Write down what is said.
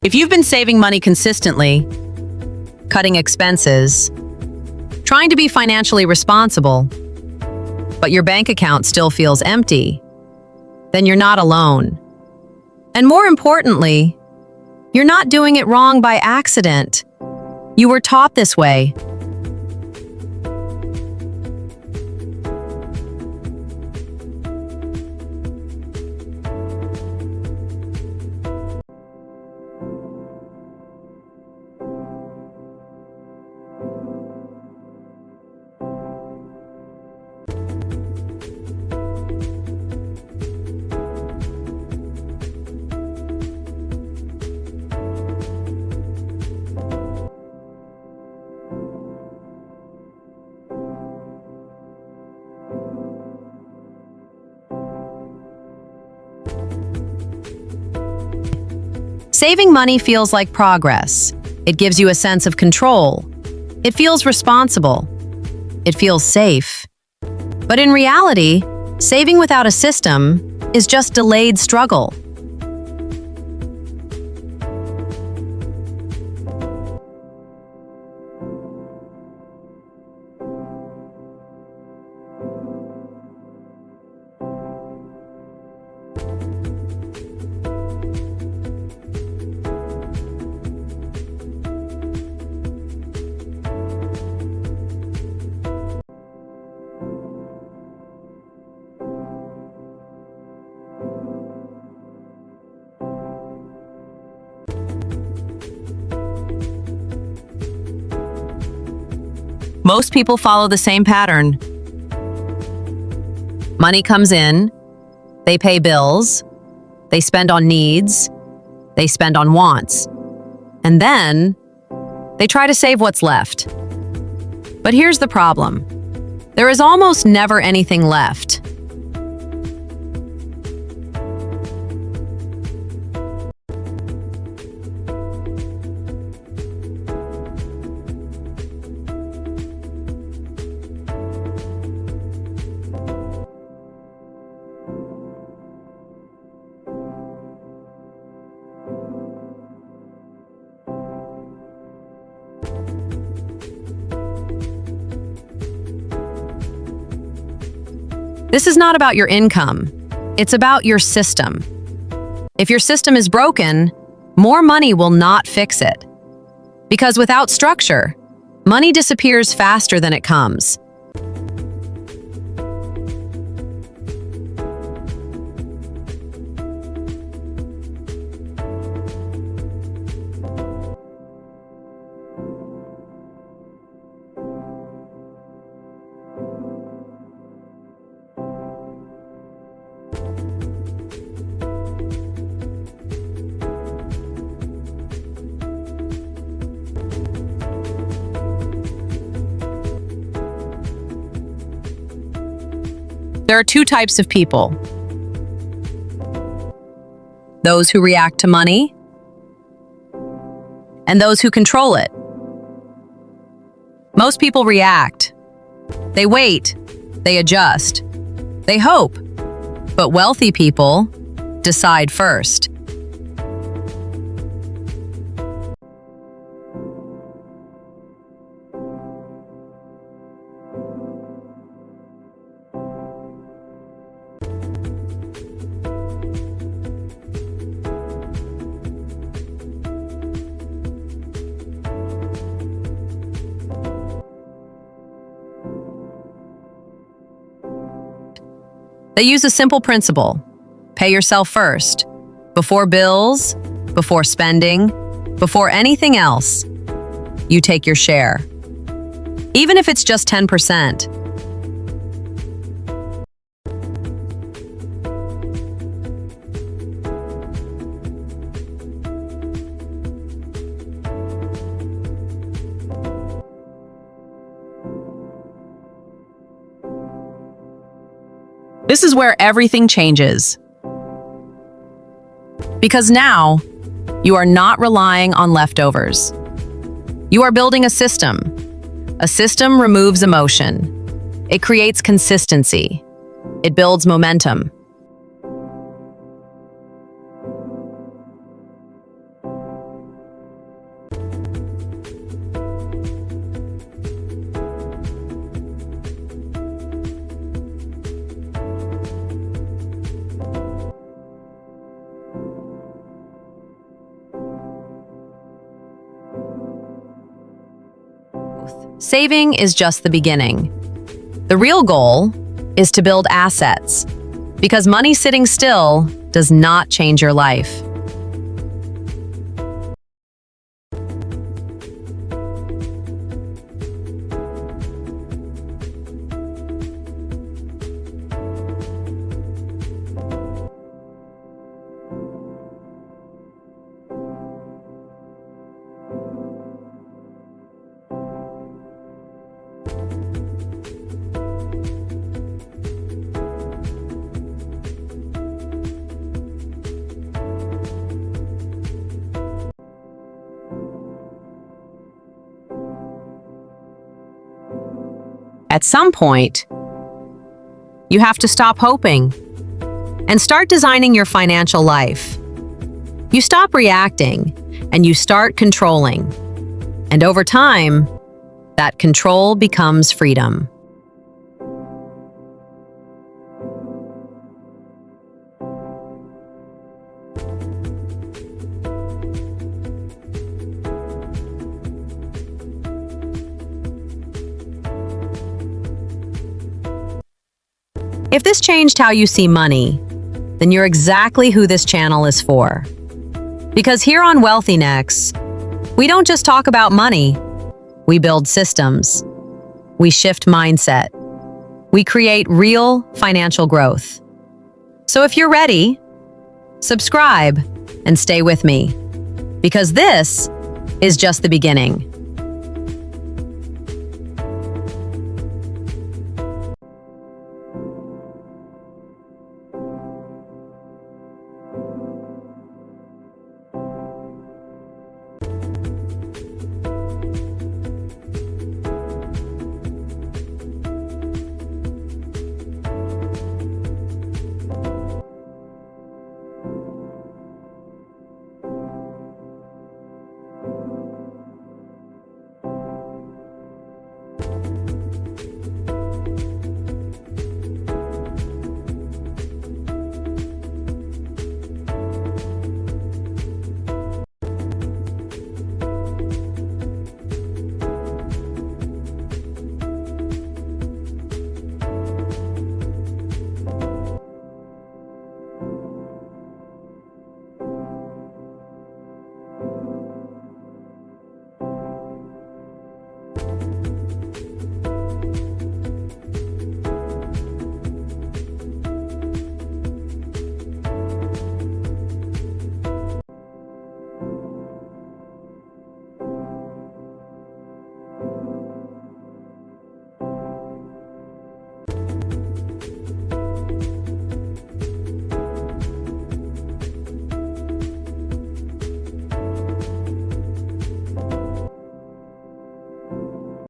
If you've been saving money consistently, cutting expenses, trying to be financially responsible, but your bank account still feels empty, then you're not alone. And more importantly, you're not doing it wrong by accident. You were taught this way. Saving money feels like progress. It gives you a sense of control. It feels responsible. It feels safe. But in reality, saving without a system is just delayed struggle. Most people follow the same pattern. Money comes in, they pay bills, they spend on needs, they spend on wants, and then they try to save what's left. But here's the problem. There is almost never anything left. This is not about your income. It's about your system. If your system is broken, more money will not fix it. Because without structure, money disappears faster than it comes. There are two types of people. Those who react to money, and those who control it. Most people react. They wait, they adjust, they hope. But wealthy people decide first. They use a simple principle. Pay yourself first. Before bills, before spending, before anything else, you take your share. Even if it's just 10%. This is where everything changes. Because now, you are not relying on leftovers. You are building a system. A system removes emotion. It creates consistency. It builds momentum. Saving is just the beginning. The real goal is to build assets, because money sitting still does not change your life. At some point, you have to stop hoping and start designing your financial life. You stop reacting and you start controlling. And over time, that control becomes freedom. If this changed how you see money, then you're exactly who this channel is for. Because here on Wealthynex, we don't just talk about money, we build systems. We shift mindset. We create real financial growth. So if you're ready, subscribe and stay with me. Because this is just the beginning.